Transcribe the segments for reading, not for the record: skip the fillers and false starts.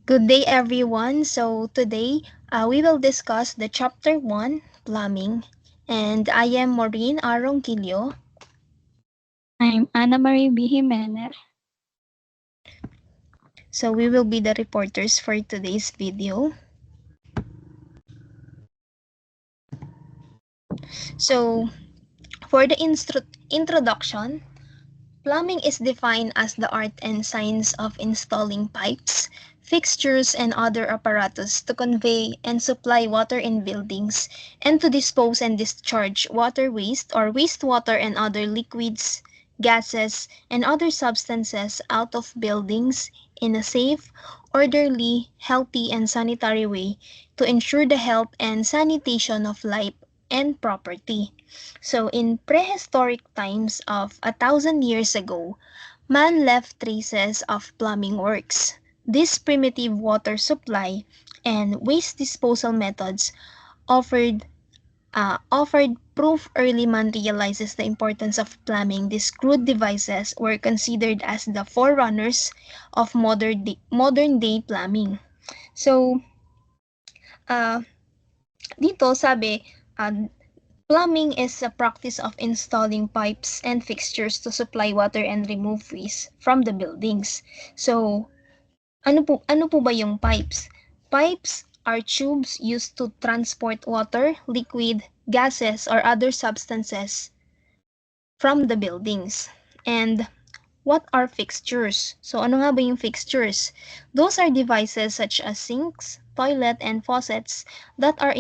Good day, everyone. So today we will discuss the chapter 1, plumbing, and I am Maureen Arongquillo. I'm Ana Marie B. Jimenez. So we will be the reporters for today's video. So for the introduction, plumbing is defined as the art and science of installing pipes, fixtures, and other apparatus to convey and supply water in buildings, and to dispose and discharge water waste or wastewater and other liquids, gases, and other substances out of buildings in a safe, orderly, healthy, and sanitary way to ensure the health and sanitation of life and property. So, in prehistoric times of 1,000 years ago, man left traces of plumbing works. This primitive water supply and waste disposal methods offered offered proof early man realizes the importance of plumbing. These crude devices were considered as the forerunners of modern day plumbing. So, uh, dito sabi, plumbing is a practice of installing pipes and fixtures to supply water and remove waste from the buildings. So, ano po ba yung pipes? Pipes are tubes used to transport water, liquid, gases, or other substances from the buildings. And what are fixtures? So, ano nga ba yung fixtures? Those are devices such as sinks, toilet, and faucets that are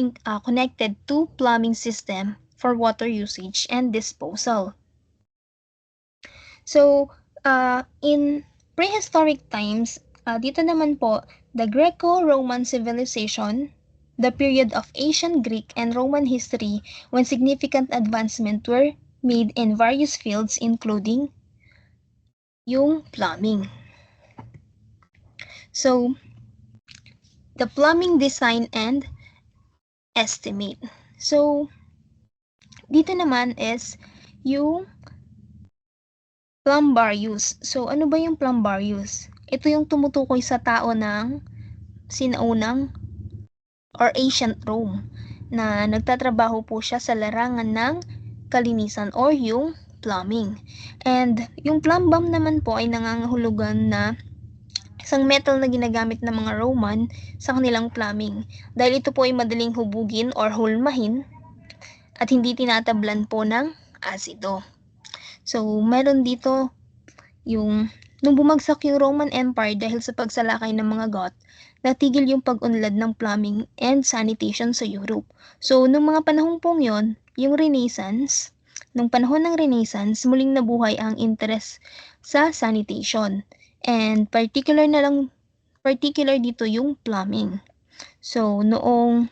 connected to plumbing system for water usage and disposal. So, in prehistoric times, dito naman po, the Greco-Roman civilization, the period of ancient Greek and Roman history when significant advancements were made in various fields including yung plumbing. So, the plumbing design and estimate. So, dito naman is yung plumbarius. So, ano ba yung plumbarius? Ito yung tumutukoy sa tao ng sinaunang or ancient Rome na nagtatrabaho po siya sa larangan ng kalinisan or yung plumbing. And yung plumb bomb naman po ay nangangahulugan na isang metal na ginagamit ng mga Roman sa kanilang plumbing dahil ito po ay madaling hubugin or hulmahin at hindi tinatablan po ng asido. So, meron dito yung nung bumagsak yung Roman Empire dahil sa pagsalakay ng mga Goth, natigil yung pag-unlad ng plumbing and sanitation sa Europe. So, nung mga panahon pong yon, yung Renaissance, nung panahon ng Renaissance, muling nabuhay ang interest sa sanitation. And particular dito yung plumbing. So, noong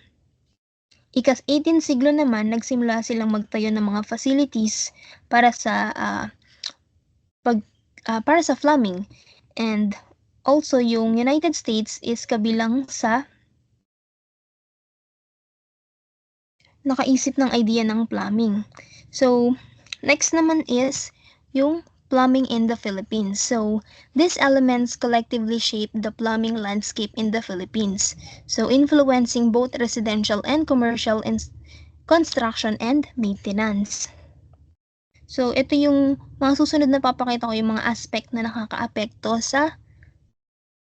ikas-18 siglo naman, nagsimula silang magtayo ng mga facilities para sa plumbing. And also, yung United States is kabilang sa nakaisip ng idea ng plumbing. So, next naman is yung plumbing in the Philippines. So, these elements collectively shape the plumbing landscape in the Philippines. So, influencing both residential and commercial construction and maintenance. So, ito yung mga susunod na papakita ko yung mga aspect na nakakaapekto sa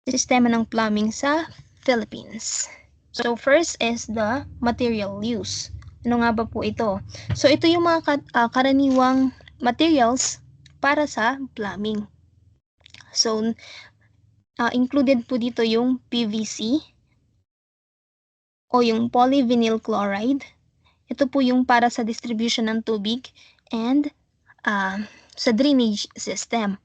sistema ng plumbing sa Philippines. So, first is the material use. Ano nga ba po ito? So, ito yung mga karaniwang materials para sa plumbing. So, included po dito yung PVC o yung polyvinyl chloride. Ito po yung para sa distribution ng tubig and sa drainage system.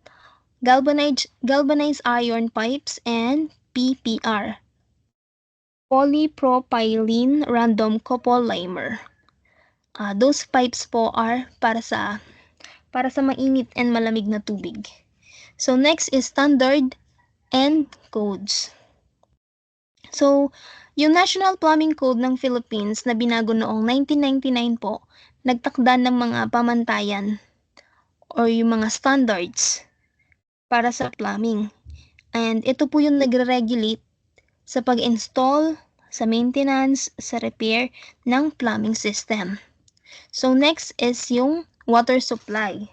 Galvanized iron pipes and PPR. Polypropylene random copolymer. Those pipes po are para sa mainit and malamig na tubig. So next is standard and codes. So, yung National Plumbing Code ng Philippines na binago noong 1999 po, nagtakda ng mga pamantayan or yung mga standards para sa plumbing. And ito po yung nagre-regulate sa pag-install, sa maintenance, sa repair ng plumbing system. So next is yung water supply.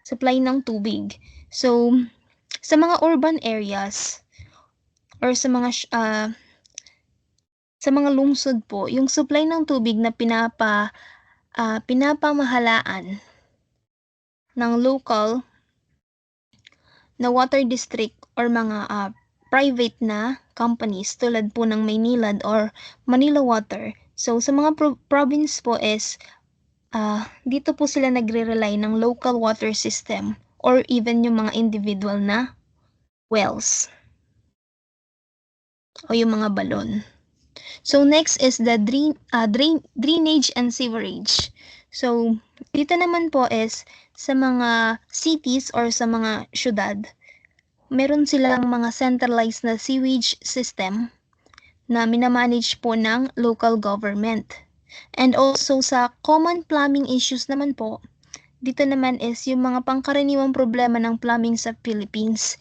Supply ng tubig. So sa mga urban areas or sa mga lungsod po, yung supply ng tubig na pinapamahalaan ng local na water district or mga private na companies tulad po ng Maynilad or Manila Water. So sa mga province po is dito po sila nagre-rely ng local water system or even yung mga individual na wells o yung mga balon. So next is the drainage and sewerage. So dito naman po is sa mga cities or sa mga syudad, meron silang mga centralized na sewage system na minamanage po ng local government. And also sa common plumbing issues naman po, dito naman is yung mga pangkaraniwang problema ng plumbing sa Philippines.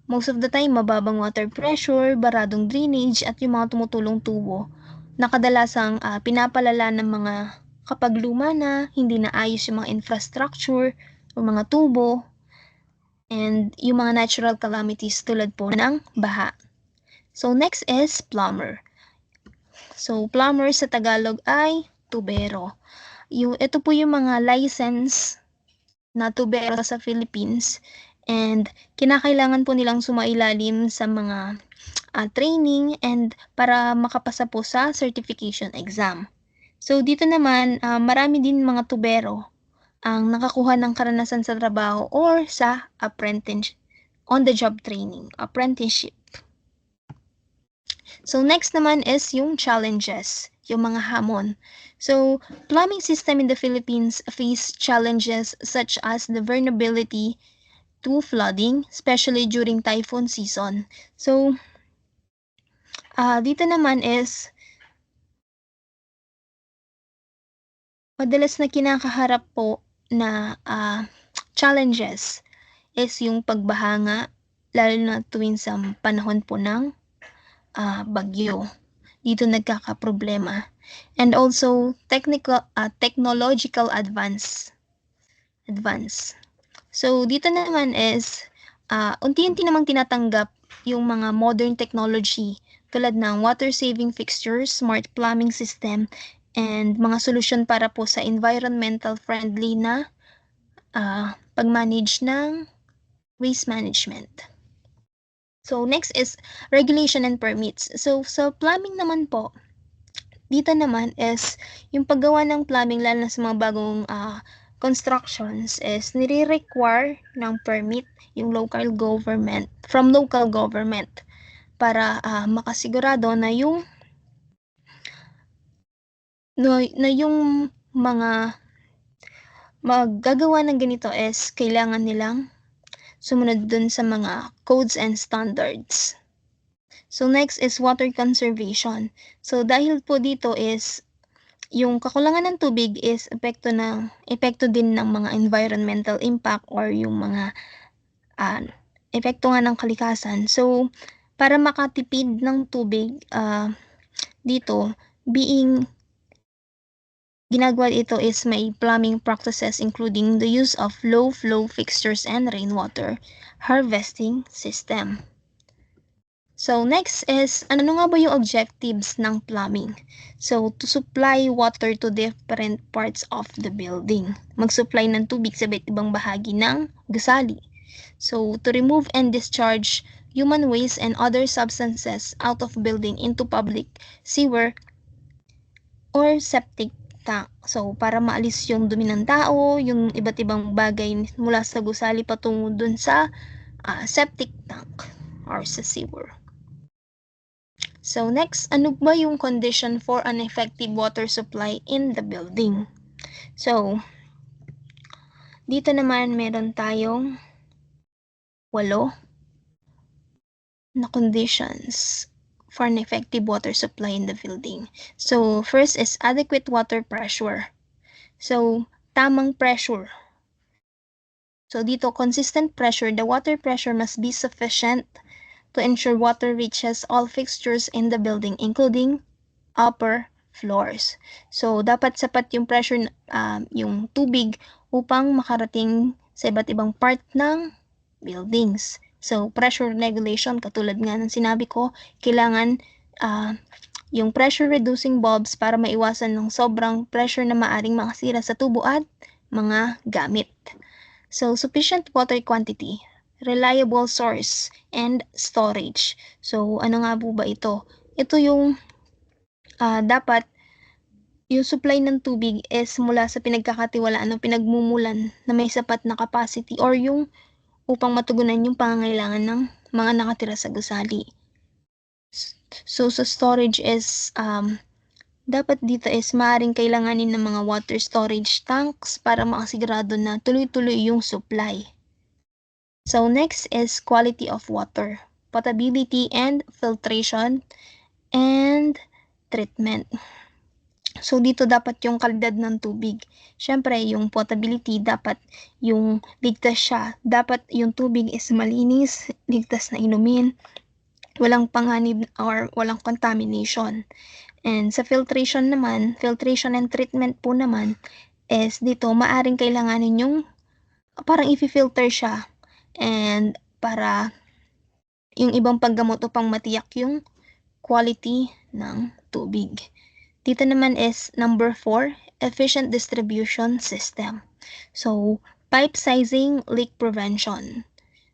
Most of the time, mababang water pressure, baradong drainage, at yung mga tumutulong tubo na kadalasang pinapalala ng mga kapag luma na, hindi na ayos yung mga infrastructure o mga tubo, and yung mga natural calamities tulad po ng baha. So next is plumber. So plumber sa Tagalog ay tubero. Ito po yung mga license na tubero sa Philippines, and kinakailangan po nilang sumailalim sa mga training and para makapasa po sa certification exam. So dito naman, marami din mga tubero ang nakakuha ng karanasan sa trabaho or sa on-the-job training, apprenticeship. So next naman is yung challenges, yung mga hamon. So plumbing system in the Philippines face challenges such as the vulnerability to flooding, especially during typhoon season. So dito naman is madalas na kinakaharap po na challenges is yung pagbaha, lalo na tuwing sa panahon po ng bagyo. Dito nagkakaproblema. And also technological advance. So dito naman is unti-unti namang tinatanggap yung mga modern technology tulad ng water saving fixtures, smart plumbing system, and mga solusyon para po sa environmental friendly na pag-manage ng waste management. So next is regulation and permits. So sa plumbing naman po, dito naman is yung paggawa ng plumbing lalo na sa mga bagong constructions is nire-require ng permit yung from local government para makasigurado na yung mga maggagawa ng ganito is kailangan nilang sumunod dun sa mga codes and standards. So next is water conservation. So dahil po dito is yung kakulangan ng tubig is epekto din ng mga environmental impact or yung mga epekto nga ng kalikasan. So para makatipid ng tubig dito, ginagawa ito is may plumbing practices including the use of low flow fixtures and rainwater harvesting system. So next is, ano nga ba yung objectives ng plumbing? So to supply water to different parts of the building. Mag-supply ng tubig sa iba't ibang bahagi ng gusali. So to remove and discharge human waste and other substances out of building into public sewer or septic tank. So para maalis yung dumi ng tao, yung iba't ibang bagay mula sa gusali patungo dun sa septic tank or sa sewer. So next, ano ba yung condition for an effective water supply in the building? So dito naman meron tayong 8 na conditions for an effective water supply in the building. So first is adequate water pressure. So tamang pressure. So dito consistent pressure, the water pressure must be sufficient to ensure water reaches all fixtures in the building, including upper floors. So, dapat sapat yung pressure, yung tubig upang makarating sa iba't ibang part ng buildings. So, pressure regulation, katulad nga ng sinabi ko, kailangan yung pressure reducing bulbs para maiwasan ng sobrang pressure na maaring makasira sa tubo at mga gamit. So, sufficient water quantity, reliable source, and storage. So, ano nga po ba ito? Ito yung dapat yung supply ng tubig is mula sa pinagkakatiwalaan ng pinagmumulan na may sapat na capacity or yung upang matugunan yung pangangailangan ng mga nakatira sa gusali. So, sa storage is, dapat dito is maaaring kailanganin ng mga water storage tanks para makasigurado na tuloy-tuloy yung supply. So, next is quality of water, potability and filtration, and treatment. So, dito dapat yung kalidad ng tubig. Siyempre, yung potability, dapat yung ligtas siya. Dapat yung tubig is malinis, ligtas na inumin, walang panganib or walang contamination. And sa filtration naman, filtration and treatment po naman, is dito maaring kailanganin yung parang i-filter siya and para yung ibang paggamot upang matiyak yung quality ng tubig. Dito naman is number 4, efficient distribution system. So, pipe sizing, leak prevention.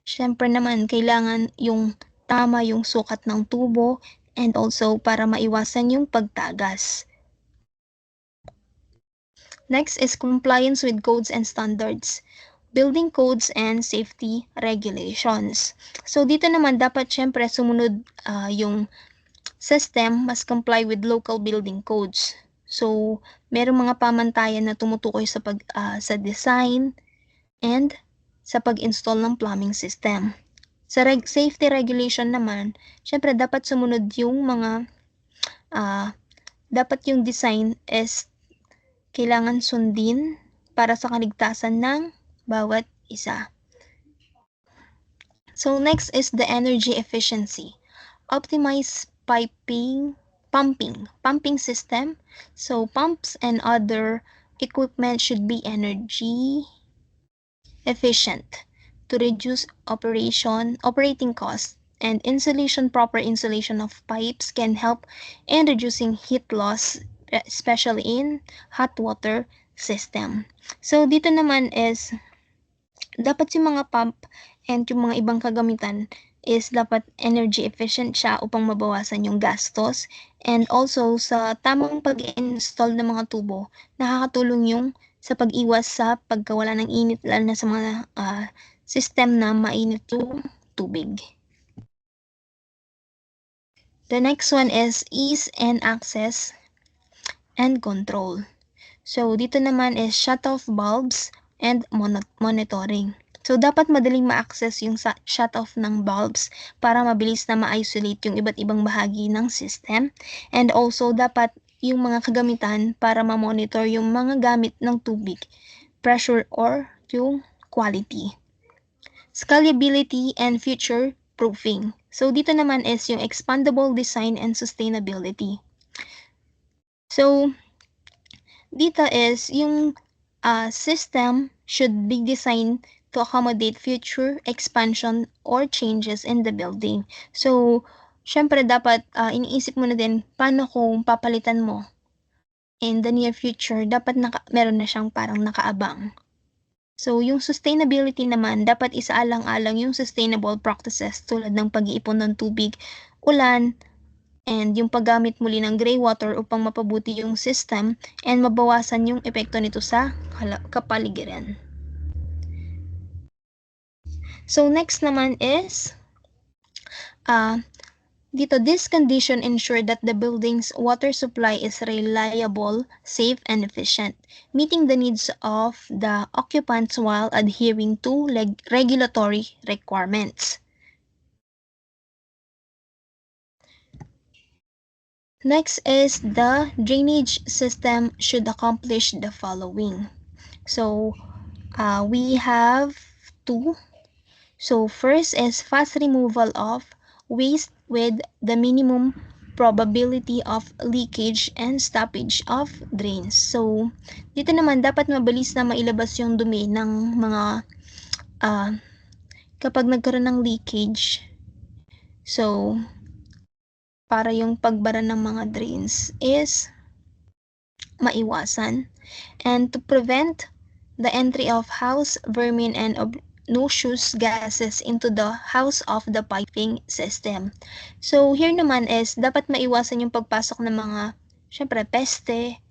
Siyempre naman, kailangan yung tama yung sukat ng tubo and also para maiwasan yung pagtagas. Next is compliance with codes and standards, building codes and safety regulations. So, dito naman dapat siyempre sumunod yung system must comply with local building codes. So, merong mga pamantayan na tumutukoy sa sa design and sa pag-install ng plumbing system. Sa safety regulation naman, syempre dapat sumunod yung mga dapat yung design is kailangan sundin para sa kaligtasan ng bawat isa. So next is the energy efficiency. Optimize pumping system. So pumps and other equipment should be energy efficient to reduce operating costs, and proper insulation of pipes can help in reducing heat loss, especially in hot water system. So dito naman is dapat yung mga pump and yung mga ibang kagamitan is dapat energy efficient siya upang mabawasan yung gastos, and also sa tamang pag-install ng mga tubo, nakakatulong yung sa pag-iwas sa pagkawala ng init, lalo na sa mga system na mainit yung tubig. The next one is ease and access and control. So dito naman is shut-off bulbs and monitoring. So dapat madaling ma-access yung shut-off ng bulbs para mabilis na ma-isolate yung iba't ibang bahagi ng system, and also dapat yung mga kagamitan para ma-monitor yung mga gamit ng tubig, pressure or yung quality. Scalability and future proofing. So dito naman is yung expandable design and sustainability. So dito is yung system should be designed to accommodate future expansion or changes in the building. So, syempre dapat iniisip mo na din paano kung papalitan mo in the near future, dapat meron na siyang parang nakaabang. So, yung sustainability naman, dapat isaalang-alang yung sustainable practices tulad ng pag-iipon ng tubig, ulan, and yung paggamit muli ng gray water upang mapabuti yung system and mabawasan yung epekto nito sa kapaligiran. So next naman is dito, this condition ensure that the building's water supply is reliable, safe, and efficient, meeting the needs of the occupants while adhering to regulatory requirements. Next is the drainage system should accomplish the following. So, we have two. So, first is fast removal of waste with the minimum probability of leakage and stoppage of drains. So, dito naman dapat mabilis na mailabas yung dumi ng mga kapag nagkaroon ng leakage. So, para yung pagbara ng mga drains is maiwasan. And to prevent the entry of house vermin and noxious gases into the house of the piping system. So, here naman is dapat maiwasan yung pagpasok ng mga, syempre, peste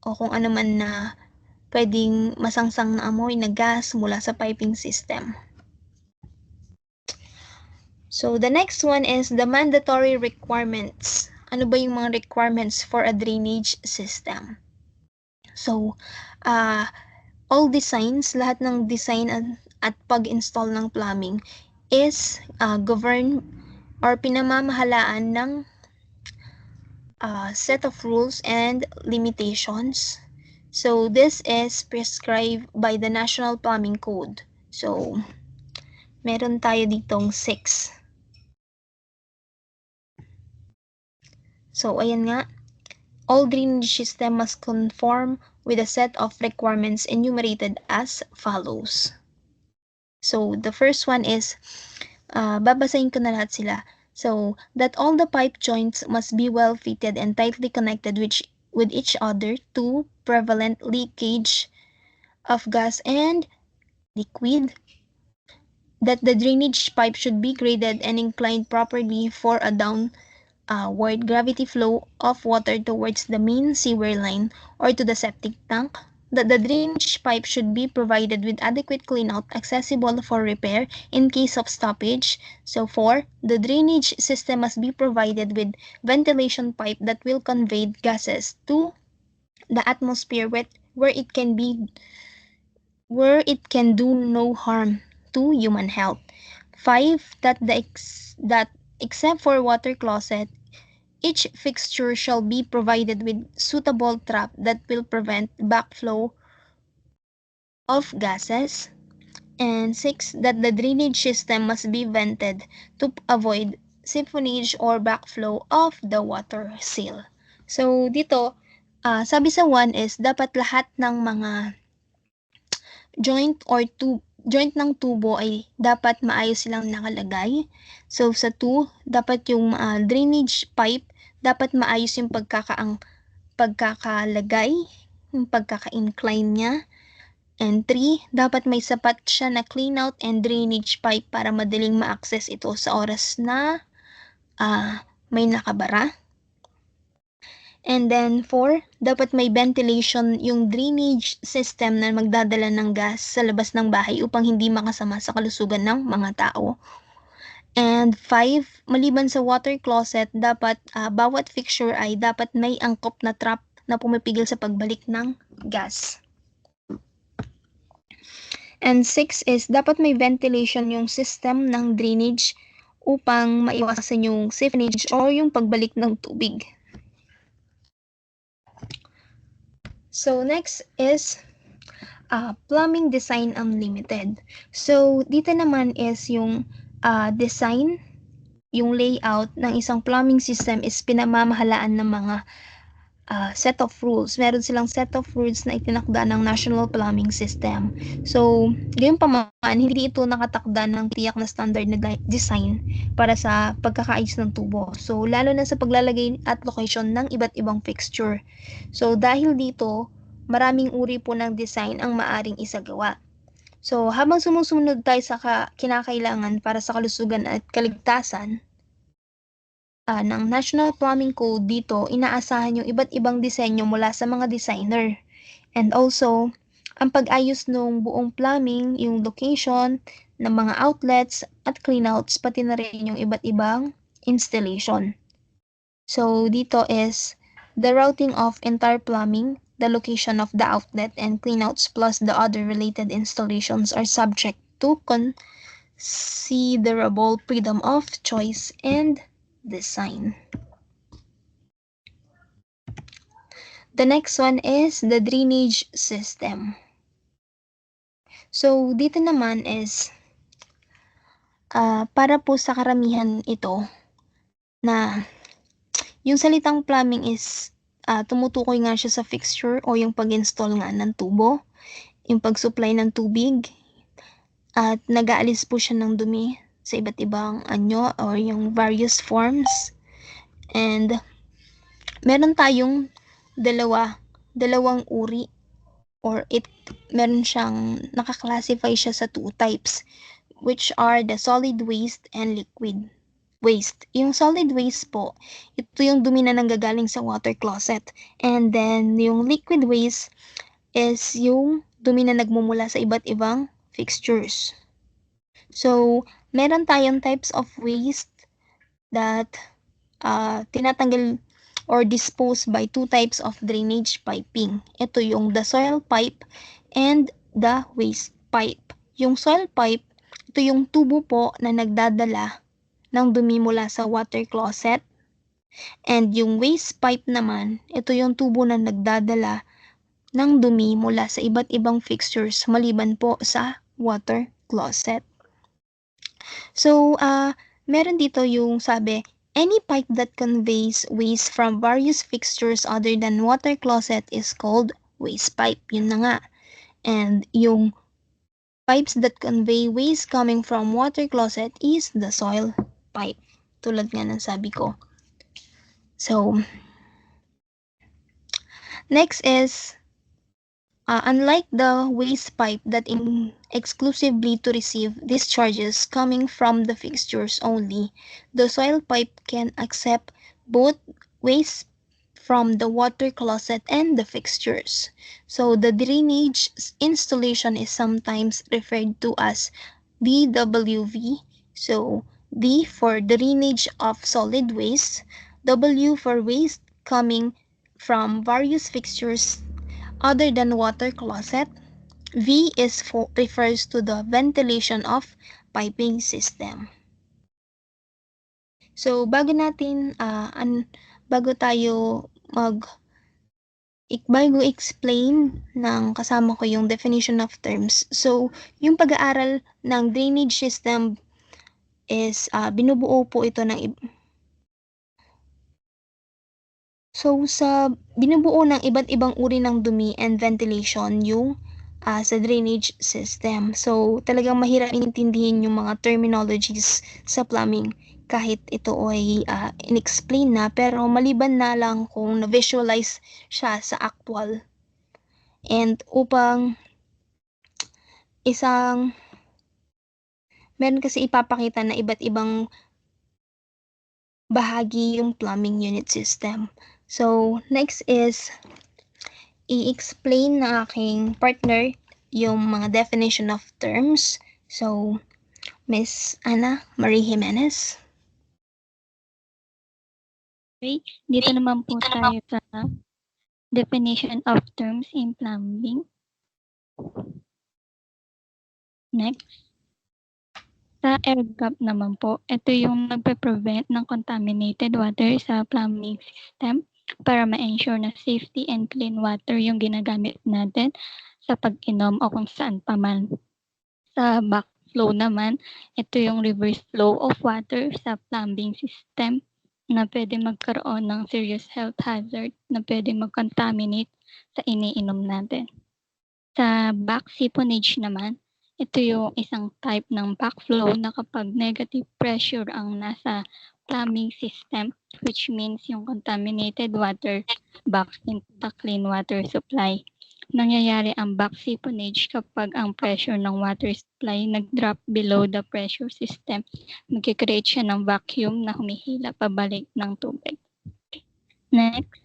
o kung ano man na pwedeng masangsang na amoy na gas mula sa piping system. So, the next one is the mandatory requirements. Ano ba yung mga requirements for a drainage system? So, all designs, lahat ng design at pag-install ng plumbing is governed or pinamamahalaan ng set of rules and limitations. So, this is prescribed by the National Plumbing Code. So, meron tayo ditong 6. So, ayan nga. All drainage system must conform with a set of requirements enumerated as follows. So, the first one is, babasahin ko na lahat sila. So, that all the pipe joints must be well fitted and tightly connected with each other to prevent leakage of gas and liquid. That the drainage pipe should be graded and inclined properly for a downward gravity flow of water towards the main sewer line or to the septic tank. That the drainage pipe should be provided with adequate cleanout accessible for repair in case of stoppage. So 4, the drainage system must be provided with ventilation pipe that will convey gases to the atmosphere where it can do no harm to human health. 5, that except for water closet, each fixture shall be provided with suitable trap that will prevent backflow of gases. And 6, that the drainage system must be vented to avoid siphonage or backflow of the water seal. So, dito, sabi sa 1 is dapat lahat ng mga joint ng tubo ay dapat maayos silang nakalagay. So, sa 2, dapat yung drainage pipe, dapat maayos yung pagkakalagay, yung pagkaka-incline niya. And 3, dapat may sapat siya na cleanout and drainage pipe para madaling ma-access ito sa oras na may nakabara. And then 4, dapat may ventilation yung drainage system na magdadala ng gas sa labas ng bahay upang hindi makasama sa kalusugan ng mga tao. And 5, maliban sa water closet, dapat bawat fixture ay dapat may angkop na trap na pumipigil sa pagbalik ng gas. And 6 is dapat may ventilation yung system ng drainage upang maiwasan yung siphonage o yung pagbalik ng tubig. So, next is Plumbing Design Unlimited. So, dito naman is yung design, yung layout ng isang plumbing system is pinamamahalaan ng mga set of rules. Meron silang set of rules na itinakda ng National Plumbing System. So, gayunpaman, hindi ito nakatakda ng tiyak na standard na design para sa pagkakaayos ng tubo. So, lalo na sa paglalagay at location ng iba't ibang fixture. So, dahil dito, maraming uri po ng design ang maaring isagawa. So, habang sumusunod tayo sa kinakailangan para sa kalusugan at kaligtasan, ng National Plumbing Code dito, inaasahan yung iba't ibang disenyo mula sa mga designer. And also, ang pag-ayos ng buong plumbing, yung location ng mga outlets at cleanouts, pati na rin yung iba't ibang installation. So, dito is the routing of entire plumbing, the location of the outlet and cleanouts plus the other related installations are subject to considerable freedom of choice and design. The next one is the drainage system. So, dito naman is para po sa karamihan ito na yung salitang plumbing is tumutukoy nga siya sa fixture o yung pag-install nga ng tubo, yung pag-supply ng tubig, at nag-aalis po siya ng dumi sa iba't ibang anyo or yung various forms. And meron tayong dalawang uri or meron siyang nakaklasify siya sa two types, which are the solid waste and liquid waste. Yung solid waste po, ito yung dumi na nanggagaling sa water closet. And then, yung liquid waste is yung dumi na nagmumula sa iba't ibang fixtures. So, meron tayong types of waste that tinatanggal or disposed by two types of drainage piping. Ito yung the soil pipe and the waste pipe. Yung soil pipe, ito yung tubo po na nagdadala ng dumi mula sa water closet. And yung waste pipe naman, ito yung tubo na nagdadala ng dumi mula sa iba't ibang fixtures maliban po sa water closet. So, meron dito yung sabi, any pipe that conveys waste from various fixtures other than water closet is called waste pipe. Yun na nga. And yung pipes that convey waste coming from water closet is the soil pipe. Tulad nga ng sabi ko. So, next is, unlike the waste pipe that exclusively to receive discharges coming from the fixtures only, the soil pipe can accept both waste from the water closet and the fixtures. So the drainage installation is sometimes referred to as DWV. So D for drainage of solid waste, W for waste coming from various fixtures other than water closet. V refers to the ventilation of piping system. So bago tayo bago explain ng kasama ko yung definition of terms. So yung pag-aaral ng drainage system is binubuo po ito ng binubuo ng iba't ibang uri ng dumi and ventilation yung sa drainage system. So, talagang mahirap intindihin yung mga terminologies sa plumbing kahit ito ay in-explain na, pero maliban na lang kung na-visualize siya sa actual. And upang meron kasi ipapakita na iba't ibang bahagi yung plumbing unit system. So, next is i-explain na aking partner yung mga definition of terms. So, Miss Ana Marie Jimenez. Okay, dito naman po tayo sa definition of terms in plumbing. Next. Sa air gap naman po, ito yung nagpe-prevent ng contaminated water sa plumbing system para ma-ensure na safety and clean water yung ginagamit natin sa pag-inom o kung saan pa man. Sa backflow naman, ito yung reverse flow of water sa plumbing system na pwede magkaroon ng serious health hazard na pwede mag-contaminate sa iniinom natin. Sa back siphonage naman, ito yung isang type ng backflow na kapag negative pressure ang nasa plumbing system, which means yung contaminated water backs into the clean water supply. Nangyayari ang back siphonage kapag ang pressure ng water supply nag-drop below the pressure system. Nag-create siya ng vacuum na humihila pabalik ng tubig. Next.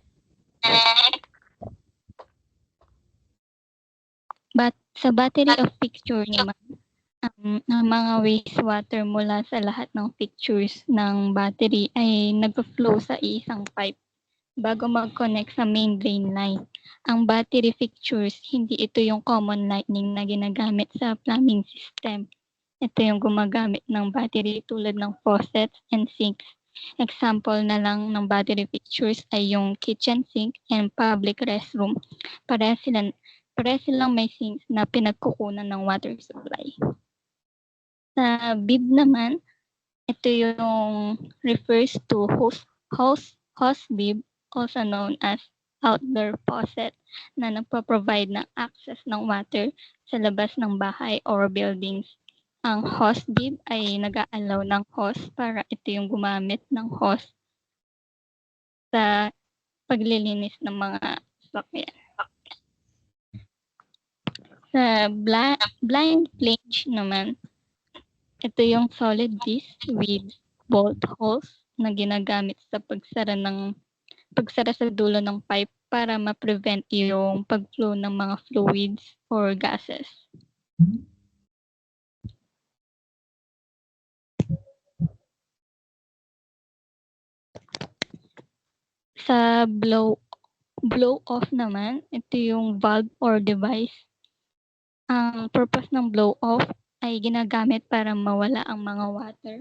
Sa battery of fixture naman, ang mga wastewater mula sa lahat ng fixtures ng battery ay nag-flow sa isang pipe bago mag-connect sa main drain line. Ang battery fixtures, hindi ito yung common lightning na ginagamit sa plumbing system. Ito yung gumagamit ng battery tulad ng faucets and sinks. Example na lang ng battery fixtures ay yung kitchen sink and public restroom. Pareha silang may sinks na pinagkukunan ng water supply. Sa bib naman, ito yung refers to hose bib, also known as outdoor faucet, na nagpo-provide ng access ng water sa labas ng bahay or buildings. Ang hose bib ay nag-aalaw ng hose para ito yung gumamit ng hose sa paglilinis ng mga sasakyan. Sa blind plate naman, ito yung solid disc with bolt holes na ginagamit sa pagsara sa dulo ng pipe para ma-prevent yung pag-flow ng mga fluids or gases. Sa blow-off naman, ito yung valve or device. Ang purpose ng blow-off ay ginagamit para mawala ang mga water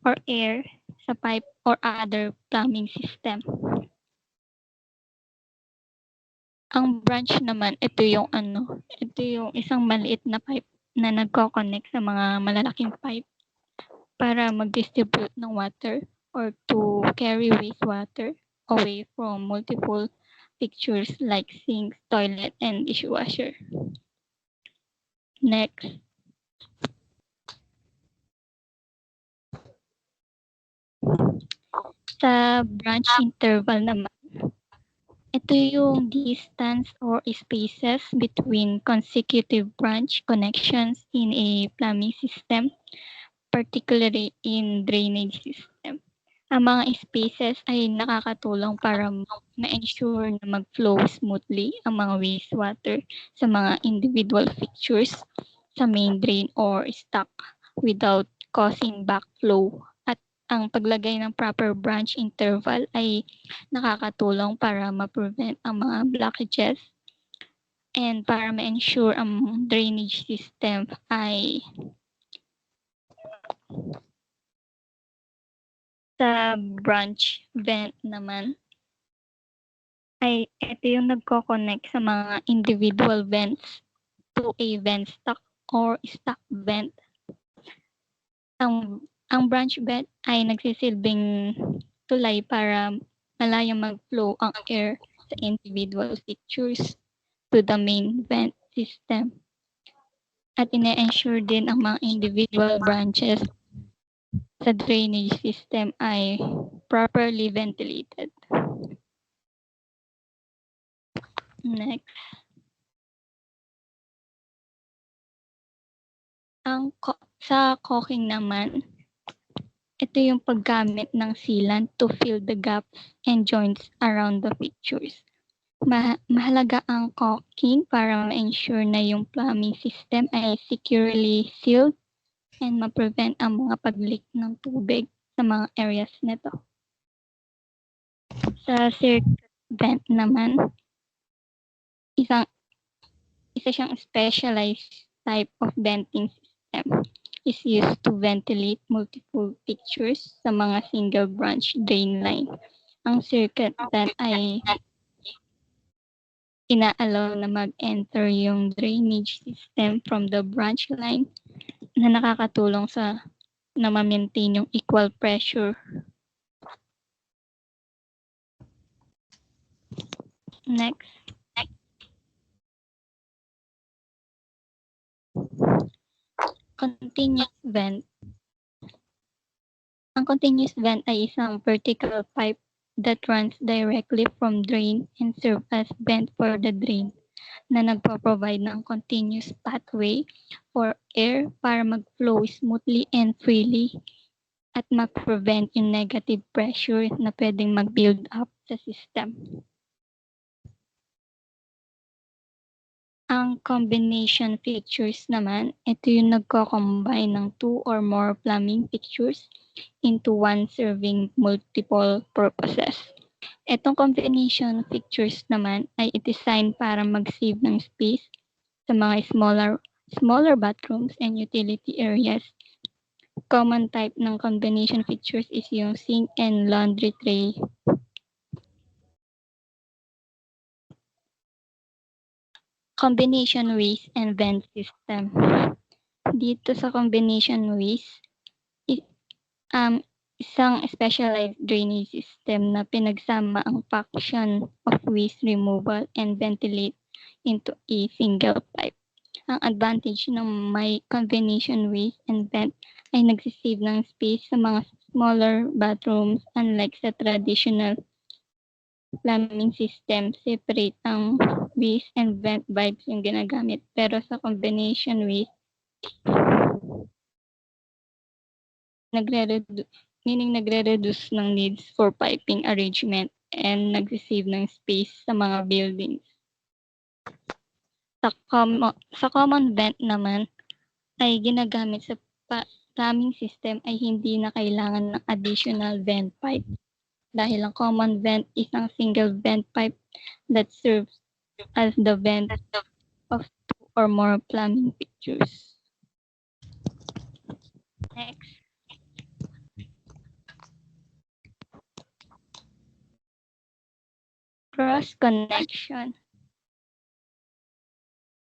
or air sa pipe or other plumbing system. Ang branch naman, ito yung isang maliit na pipe na nagko-connect sa mga malalaking pipe para mag-distribute ng water or to carry wastewater away from multiple fixtures like sinks, toilet, and dishwasher. Next. Sa branch interval naman, ito yung distance or spaces between consecutive branch connections in a plumbing system, particularly in drainage system. Ang mga spaces ay nakakatulong para ma-ensure na mag-flow smoothly ang mga wastewater sa mga individual fixtures sa main drain or stock without causing backflow. At ang paglagay ng proper branch interval ay nakakatulong para ma-prevent ang mga blockages and para ma-ensure ang drainage system ay sa branch vent naman ay ito yung nagko-connect sa mga individual vents to a vent stock or stock vent. Ang branch vent ay nagsisilbing tulay para malayang mag-flow ang air sa individual fixtures to the main vent system. At ine-ensure din ang mga individual branches sa drainage system ay properly ventilated. Next. Sa caulking naman, ito yung paggamit ng sealant to fill the gaps and joints around the fixtures. Mahalaga ang caulking para ma-ensure na yung plumbing system ay securely sealed and ma-prevent ang mga pag-leak ng tubig sa mga areas nito. Sa circuit vent naman, isa siyang specialized type of venting system is used to ventilate multiple fixtures sa mga single branch drain line. Ang circuit vent ay ina-allow na mag-enter yung drainage system from the branch line na nakakatulong sa na ma-maintain yung equal pressure. Next. Continuous vent. Ang continuous vent ay isang vertical pipe that runs directly from drain and serve as vent for the drain na nagpo-provide ng continuous pathway for air para mag-flow smoothly and freely at mag-prevent yung negative pressure na pwedeng mag-build up sa system. Ang combination fixtures naman, ito yung nagko-combine ng 2 or more plumbing fixtures into one serving multiple purposes. Itong combination fixtures naman ay i-design para mag-save ng space sa mga smaller bathrooms and utility areas. Common type ng combination fixtures is yung sink and laundry tray. Combination waste and vent system. dito sa combination waste, isang specialized drainage system na pinagsama ang function of waste removal and ventilate into a single pipe. Ang advantage ng may combination waste and vent ay nagsisave ng space sa mga smaller bathrooms, unlike sa traditional plumbing system. Separate ang waste and vent pipes yung ginagamit. Pero sa combination waste, nagre-reduce ng needs for piping arrangement and nagsisave ng space sa mga buildings. Sa common vent naman ay ginagamit sa plumbing system ay hindi na kailangan ng additional vent pipe dahil ang common vent is ang single vent pipe that serves as the vent of 2 or more plumbing fixtures. Next. Cross connection.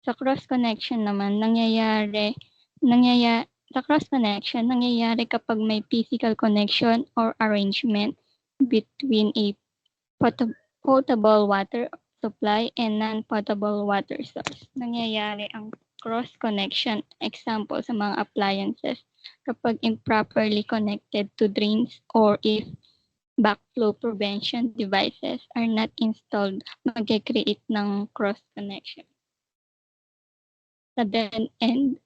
Sa cross connection naman, nangyayari kapag may physical connection or arrangement between a potable water supply and non-potable water source. Nangyayari ang cross connection, example sa mga appliances, kapag improperly connected to drains or if backflow prevention devices are not installed, mag-create ng cross connection. Sa dead end,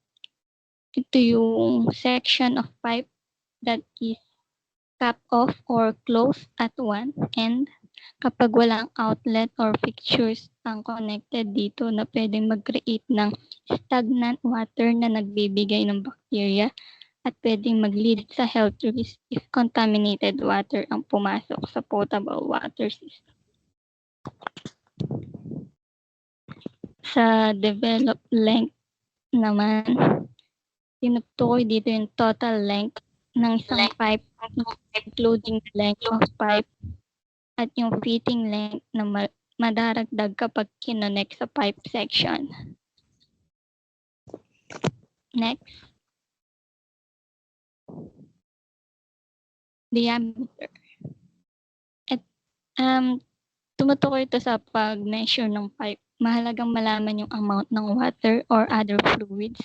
ito yung section of pipe that is cut off or closed at one end. Kapag walang outlet or fixtures ang connected dito na pwedeng mag-create ng stagnant water na nagbibigay ng bacteria at pwedeng mag-lead sa health risk if contaminated water ang pumasok sa potable water system. Sa developed length naman, tinutukoy dito yung total length ng isang pipe, including the length of pipe at yung fitting length na madaragdag kapag kinonect sa pipe section. Next. Diameter. At tumutukoy ito sa pag-measure ng pipe. Mahalagang malaman yung amount ng water or other fluids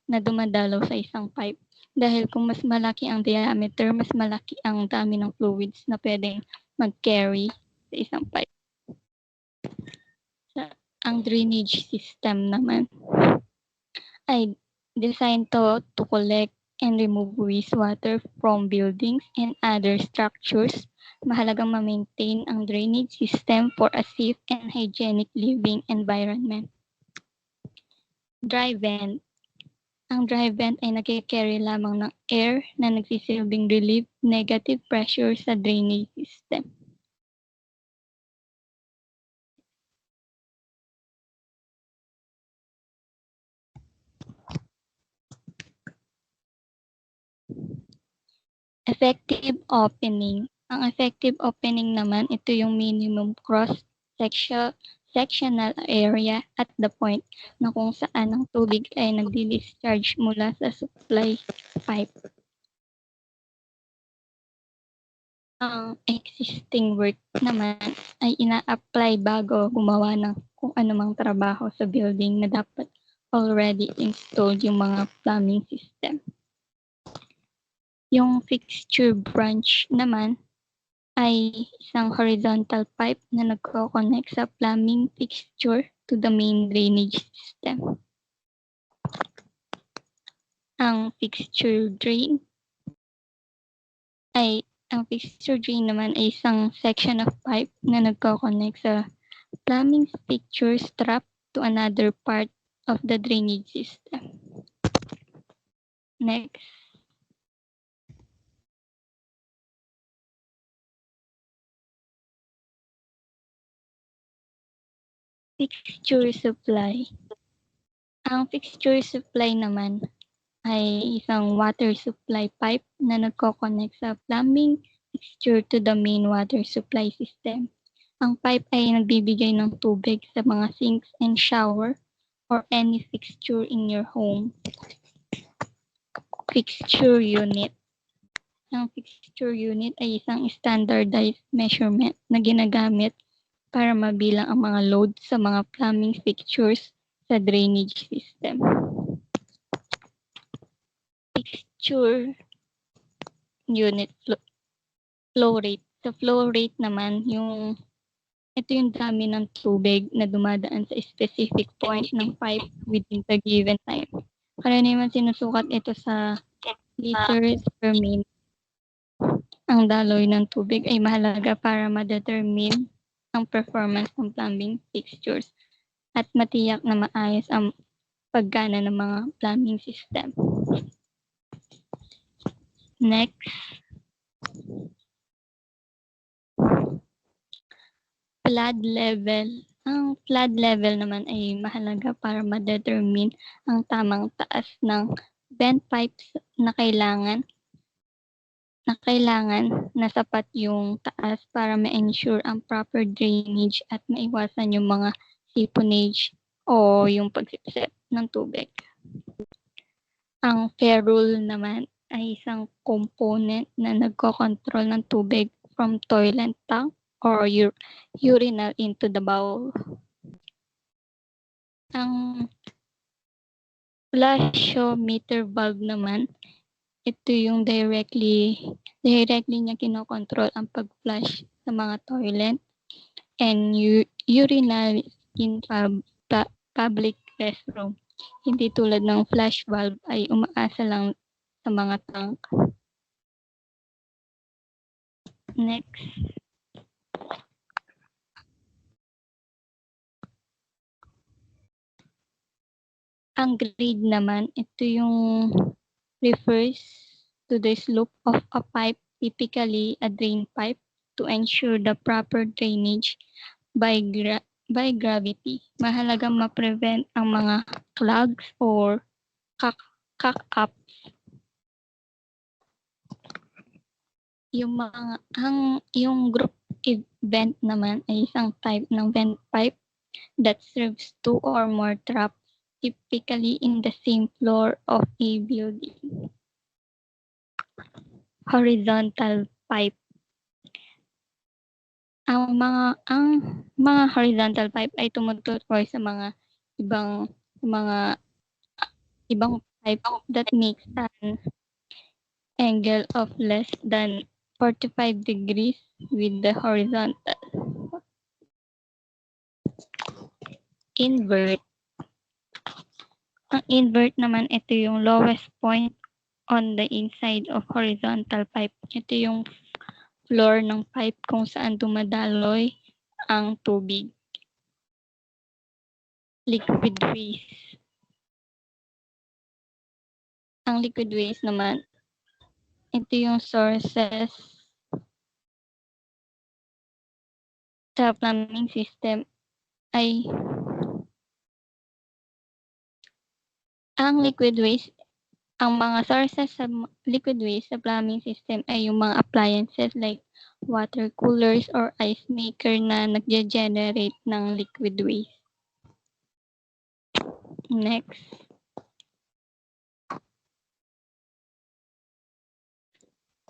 na dumadalaw sa isang pipe. Dahil kung mas malaki ang diameter, mas malaki ang dami ng fluids na pwedeng mag-carry sa isang pipe. Ang drainage system naman ay designed to collect and remove wastewater from buildings and other structures. Mahalagang ma-maintain ang drainage system for a safe and hygienic living environment. Dry vent. Ang dry vent ay nagkikarry lamang ng air na nagsisilbing relieve negative pressure sa drainage system. Effective opening. Ang effective opening naman, ito yung minimum cross-sectional area at the point na kung saan ang tubig ay nagdi-discharge mula sa supply pipe. Ang existing work naman ay ina-apply bago gumawa ng kung anumang trabaho sa building na dapat already installed yung mga plumbing system. Yung fixture branch naman ay isang horizontal pipe na nagko-connect sa plumbing fixture to the main drainage system. Ang fixture drain naman ay isang section of pipe na nagko-connect sa plumbing fixture strap to another part of the drainage system. Next. Fixture supply. Ang fixture supply naman ay isang water supply pipe na nagko-connect sa plumbing fixture to the main water supply system. Ang pipe ay nagbibigay ng tubig sa mga sinks and shower or any fixture in your home. fixture unit. Ang fixture unit ay isang standardized measurement na ginagamit para mabilang ang mga load sa mga plumbing fixtures sa drainage system. Fixture unit flow rate. Sa flow rate naman, ito yung dami ng tubig na dumadaan sa specific point ng pipe within the given time. Karaniwan sinusukat ito sa liters per minute. Ang daloy ng tubig ay mahalaga para ma-determine ang performance ng plumbing fixtures at matiyak na maayos ang paggana ng mga plumbing system. Next, flood level. Ang flood level naman ay mahalaga para ma-determine ang tamang taas ng vent pipes na kailangan na sapat yung taas para ma-ensure ang proper drainage at maiwasan yung mga siphonage o yung pagsipsip ng tubig. Ang ferrule naman ay isang component na nagko-control ng tubig from toilet tank or urinal into the bowl. Ang flushometer valve naman, ito yung directly niya kinokontrol ang pag-flush sa mga toilet and urinal in public restroom. Hindi tulad ng flush valve ay umaasa lang sa mga tank. Next. Ang grade naman, ito yung refers to the slope of a pipe, typically a drain pipe, to ensure the proper drainage by gravity. Mahalagang ma-prevent ang mga clogs or cock-up. Yung group vent naman ay isang type ng vent pipe that serves two or more traps, typically in the same floor of a building. Horizontal pipe. Ang mga horizontal pipe ay tumutukoy sa mga ibang pipe that makes an angle of less than 45 degrees with the horizontal. Invert. Ang invert naman, ito yung lowest point on the inside of horizontal pipe. Ito yung floor ng pipe kung saan dumadaloy ang tubig. Liquid waste. Ang liquid waste naman, ito yung sources sa plumbing system ay ang liquid waste, ang mga sources sa liquid waste sa plumbing system ay yung mga appliances like water coolers or ice maker na nagge-generate ng liquid waste. Next.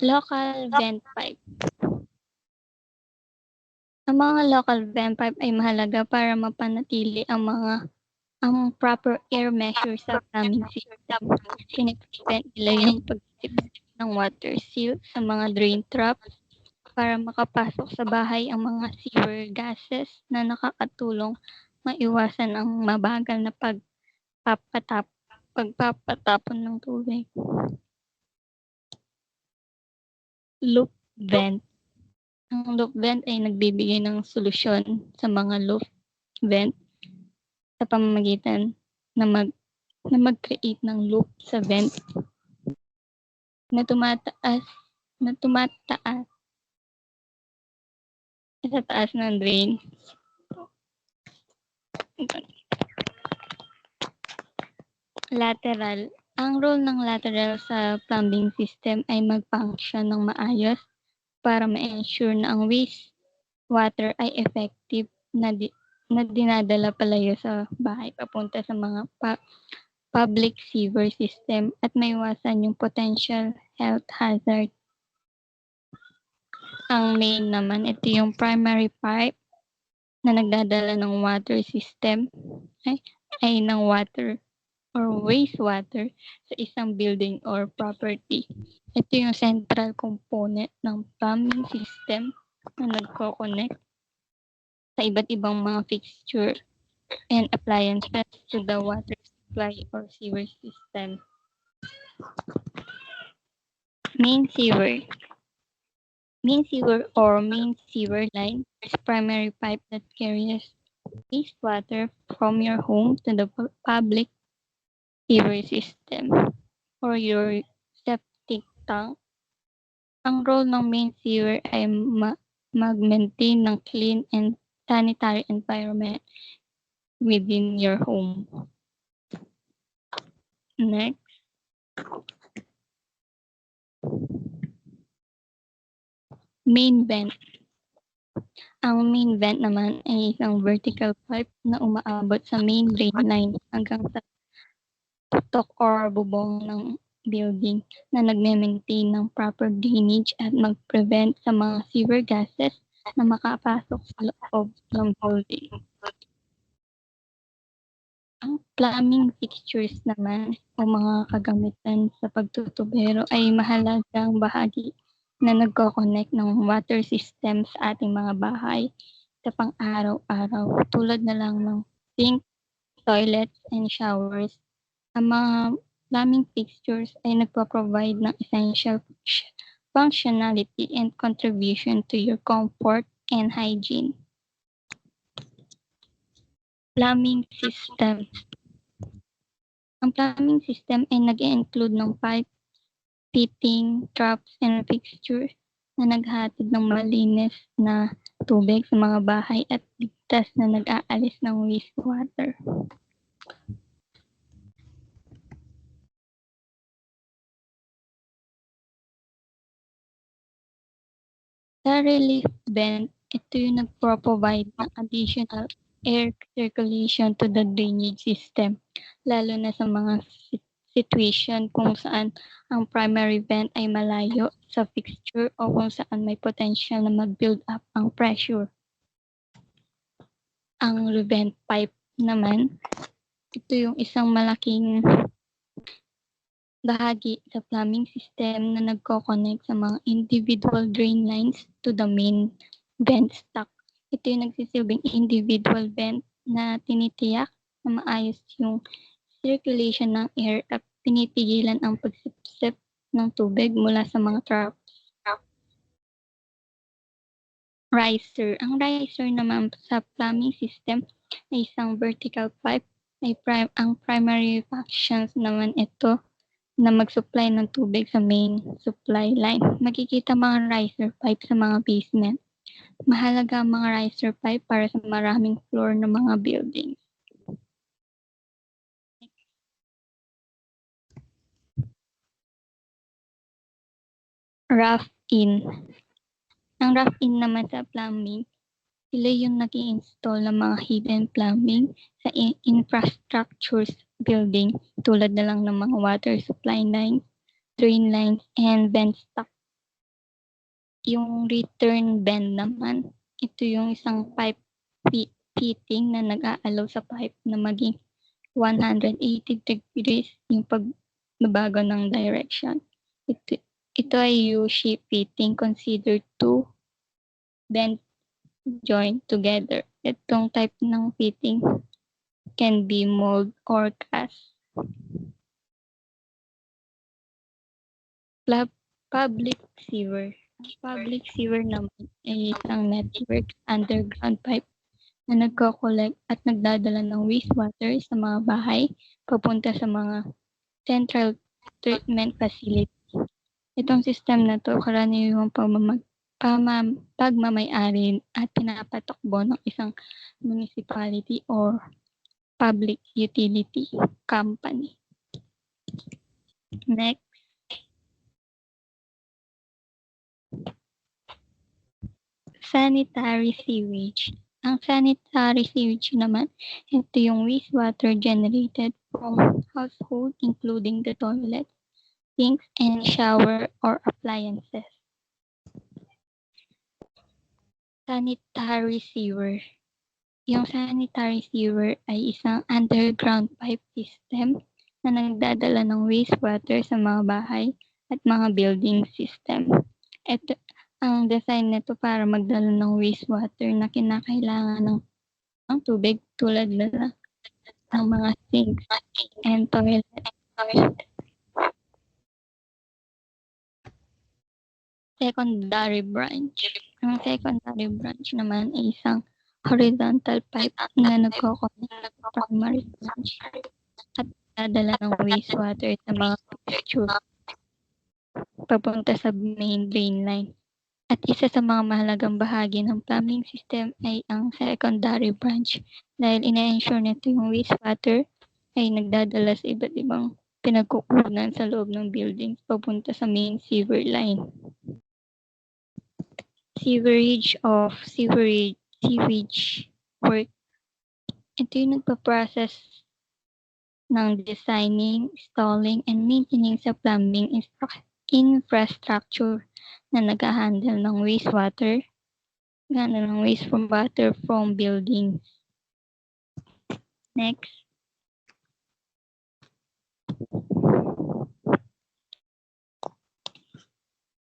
Local vent pipe. Ang mga local vent pipe ay mahalaga para mapanatili ang proper air measure sa plumbing system. Pine-prevent nila yung pag-sip ng water seal sa mga drain traps para makapasok sa bahay ang mga sewer gases na nakakatulong maiwasan ang mabagal na pagpapatapon ng tubig. Loop vent. Ang loop vent ay nagbibigay ng solusyon sa mga loop vent sa pamamagitan na mag-create ng loop sa vent na tumataas sa taas ng drain. Lateral. Ang role ng lateral sa plumbing system ay mag-function ng maayos para ma-ensure na ang waste water ay effective na dinadala palayo sa bahay papunta sa mga public sewer system at maiwasan yung potential health hazard. Ang main naman, ito yung primary pipe na nagdadala ng water system ay ng water or wastewater sa isang building or property. Ito yung central component ng plumbing system na nagko-connect sa iba't ibang mga fixture and appliances to the water supply or sewer system. Main sewer. Main sewer or main sewer line is primary pipe that carries wastewater from your home to the public sewer system or your septic tank. Ang role ng main sewer ay mag-maintain ng clean and sanitary environment within your home. Next. Main vent. Ang main vent naman ay isang vertical pipe na umaabot sa main drain line hanggang sa putok or bubong ng building na nagme-maintain ng proper drainage at mag-prevent sa mga sewer gases na makapasok sa loob ng building. Ang plumbing fixtures naman o mga kagamitan sa pagtutubero ay mahalagang bahagi na nagko-connect ng water system sa ating mga bahay sa pang-araw-araw tulad na lang ng sink, toilets, and showers. Ang mga plumbing fixtures ay nagpo-provide ng essential functionality and contribution to your comfort and hygiene. Plumbing system. Ang plumbing system ay nag-include ng pipe, fitting, traps, and fixtures na naghatid ng malinis na tubig sa mga bahay at ligtas na nag-aalis ng wastewater. Sa relief vent, ito yung nagpro-provide ng additional air circulation to the drainage system, lalo na sa mga situation kung saan ang primary vent ay malayo sa fixture o kung saan may potential na mag-build up ang pressure. Ang vent pipe naman, ito yung isang malaking bahagi sa plumbing system na nagko-connect sa mga individual drain lines to the main vent stack. Ito yung nagsisilbing individual vent na tinitiyak na maayos yung circulation ng air at pinipigilan ang pagsipsip ng tubig mula sa mga traps. Riser. Ang riser naman sa plumbing system ay isang vertical pipe. Ang primary functions naman ito na mag-supply ng tubig sa main supply line. Makikita mga riser pipe sa mga basement. Mahalaga ang mga riser pipe para sa maraming floor ng mga buildings. Rough-in. Ang rough-in naman sa plumbing, sila yung nag-i-install ng mga hidden plumbing sa infrastructures building tulad na lang ng mga water supply lines, drain lines, and vent stack. Yung return bend naman, ito yung isang pipe fitting na nag-aalaw sa pipe na maging 180 degrees yung pagbabago ng direction. Ito ay U-shape fitting considered two bend joined together. Itong type ng fitting can be mold or cast. Public sewer. Public sewer naman ay isang network underground pipe na nagko-collect at nagdadala ng wastewater sa mga bahay papunta sa mga central treatment facility. Itong system na to karaniwang pagmamay-ari at pinapatakbo ng isang municipality or public utility company. Next. Sanitary sewage. Ang sanitary sewage naman, ito yung wastewater generated from household including the toilet, sinks, and shower or appliances. Sanitary sewer. Yung sanitary sewer ay isang underground pipe system na nagdadala ng wastewater sa mga bahay at mga building system. Ito, ang design nito para magdala ng wastewater na kinakailangan ng tubig tulad ng mga sinks and toilet. Secondary branch. Ang secondary branch naman ay isang horizontal pipe na nagko-connect sa primary branch at dadala ng wastewater sa mga fixture papunta sa main drain line. At isa sa mga mahalagang bahagi ng plumbing system ay ang secondary branch dahil ina-ensure nito yung wastewater ay nagdadala sa iba't ibang pinagkukunan sa loob ng buildings papunta sa main sewer line. Sewage work. Ito yung nagpa-process ng designing, installing, and maintaining sa plumbing infrastructure na nag-handle ng wastewater from buildings. Next.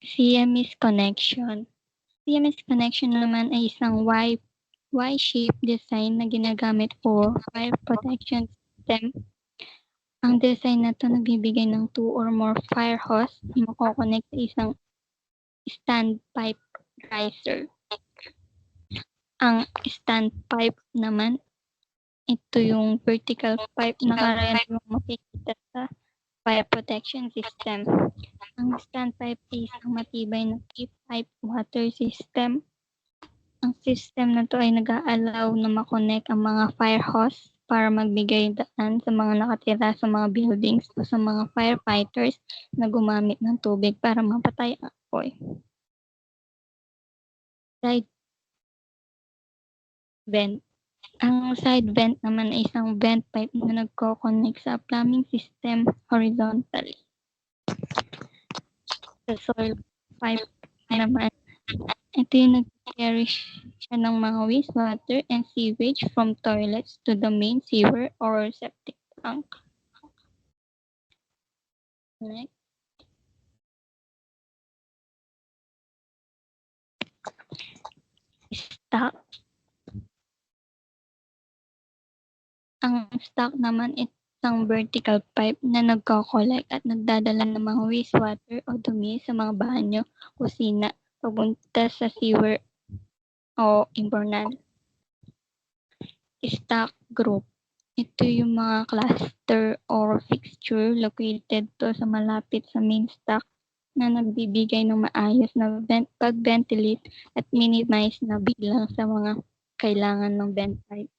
CMS connection. CMS connection naman ay isang Y-shaped design na ginagamit for fire protection system. Ang design na ito nagbibigay ng 2 or more fire hose na mako-connect sa isang standpipe riser. Ang standpipe naman, ito yung vertical pipe na karaniwang makikita sa fire protection system. Ang standpipe ay isang matibay na pipe water system. Ang system na to ay nag-aalaw na makonect ang mga fire hose para magbigay daan sa mga nakatira sa mga buildings o sa mga firefighters na gumamit ng tubig para mapatay ang apoy. Side vent. Ang side vent naman ay isang vent pipe na nagko-connect sa plumbing system horizontally. Sa soil pipe naman, ito yung nag-carry siya ng mga wastewater and sewage from toilets to the main sewer or septic tank. Next. Stock. Ang stock naman isang vertical pipe na nagko-collect at nagdadala ng mga wastewater o dumi sa mga banyo, kusina, papunta sa sewer o imbornal. Stock group. Ito yung mga cluster or fixture located to sa malapit sa main stock na nagbibigay ng maayos na pag-ventilate at minimize na bilang sa mga kailangan ng vent pipe.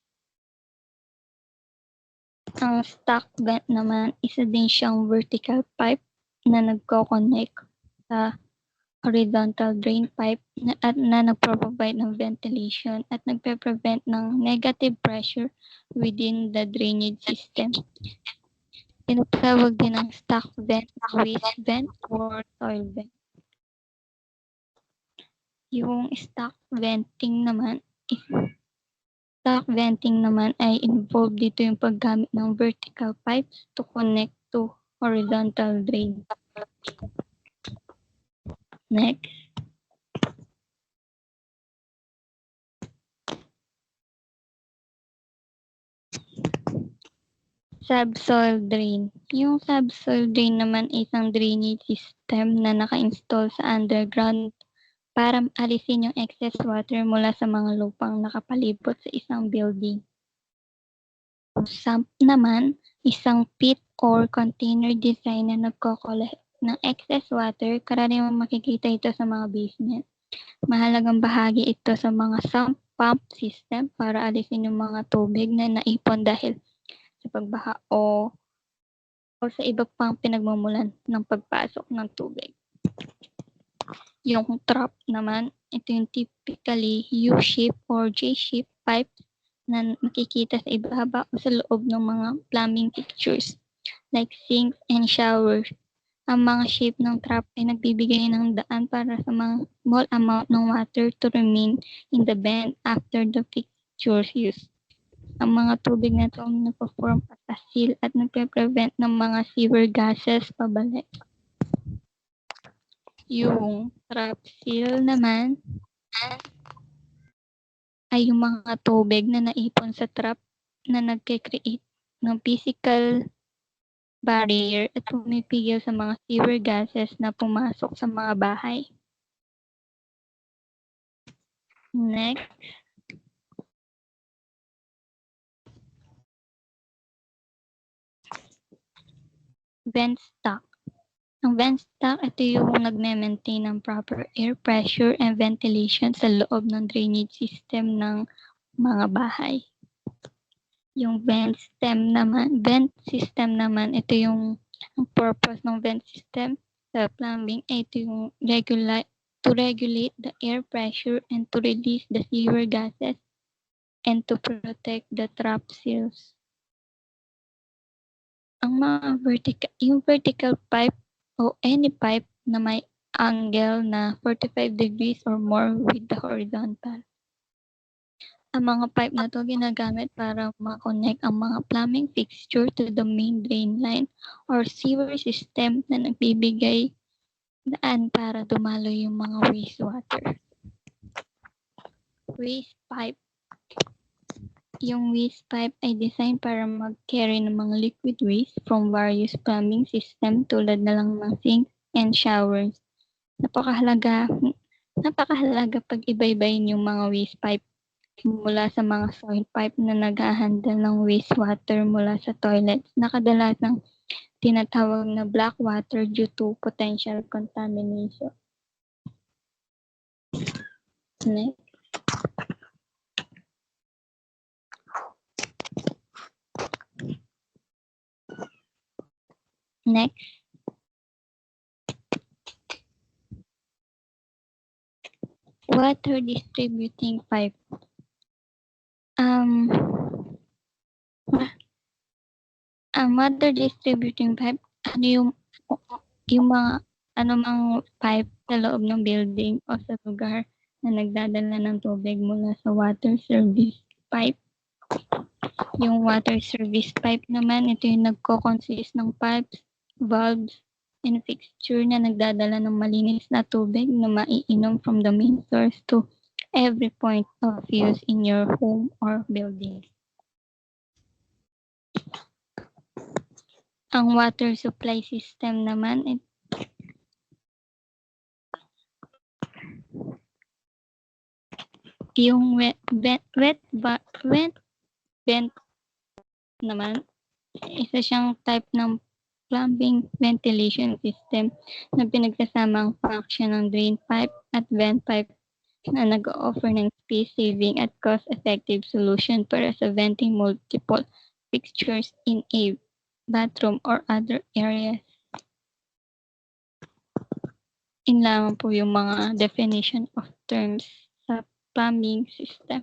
Ang stock vent naman, isa din siyang vertical pipe na nagko-connect sa horizontal drain pipe at na nagpro-provide ng ventilation at nagpe-prevent ng negative pressure within the drainage system. Tinatawag din ang stock vent, waste vent, or soil vent. Yung stock venting naman ay involved dito yung paggamit ng vertical pipes to connect to horizontal drain. Next. Subsoil drain. Yung subsoil drain naman ay isang drainage system na naka-install sa underground para alisin yung excess water mula sa mga lupang nakapalibot sa isang building. Sump naman, isang pit or container design na nagko-collect ng excess water, karaniwang makikita ito sa mga basement. Mahalagang bahagi ito sa mga sump pump system para alisin yung mga tubig na naipon dahil sa pagbaha o sa iba pang pinagmumulan ng pagpasok ng tubig. Yung trap naman, ito yung typically U-shape or J-shape pipes na makikita sa ibaba o sa loob ng mga plumbing fixtures like sinks and showers. Ang mga shape ng trap ay nagbibigay ng daan para sa mga small amount ng water to remain in the vent after the fixture's use. Ang mga tubig na ito ang nagpo-form as a seal at nagpe-prevent ng mga sewer gases pabalik. Yung trap seal naman ay yung mga tubig na naipon sa trap na nagke-create ng physical barrier at pumipigil sa mga sewer gases na pumasok sa mga bahay. Next. Vent stock. Ang vent stock, ito yung nagme-maintain ng proper air pressure and ventilation sa loob ng drainage system ng mga bahay. Yung vent system naman, ito yung ang purpose ng vent system sa plumbing ay ito yung to regulate the air pressure and to release the sewer gases and to protect the trap seals. Ang mga vertical pipe o any pipe na may angle na 45 degrees or more with the horizontal. Ang mga pipe na to ginagamit para ma-connect ang mga plumbing fixture to the main drain line or sewer system na nagbibigay daan para dumalo yung mga wastewater. Waste pipe. Yung waste pipe ay designed para mag-carry ng mga liquid waste from various plumbing system tulad na lang ng sink and showers. Napakahalaga pag iba-ibayin yung mga waste pipe mula sa mga soil pipe na nag-handle ng wastewater mula sa toilets na kadalasang tinatawag na black water due to potential contamination. Next. Next. Water distributing pipe. Ang water distributing pipe, yung mga anumang pipe sa loob ng building o sa lugar na nagdadala ng tubig mula sa water service pipe. Yung water service pipe naman, ito yung nagko-consist ng pipes, valves, and fixture na nagdadala ng malinis na tubig na maiinom from the main source to every point of use in your home or building. Ang water supply system naman, yung wet vent naman, isa siyang type ng plumbing ventilation system na pinagsasama ang function ng drain pipe at vent pipe na nag-offer ng space-saving at cost-effective solution para sa venting multiple fixtures in a bathroom or other areas. In lamang po yung mga definition of terms sa plumbing system.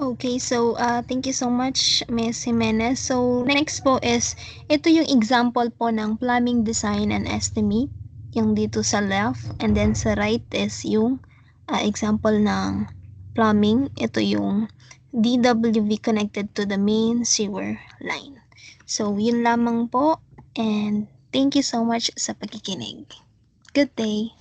Okay, so thank you so much, Ms. Jimenez. So next po is, ito yung example po ng plumbing design and estimate, yung dito sa left, and then sa right is yung example ng plumbing. Ito yung DWV connected to the main sewer line. So yun lamang po, and thank you so much sa pakikinig. Good day!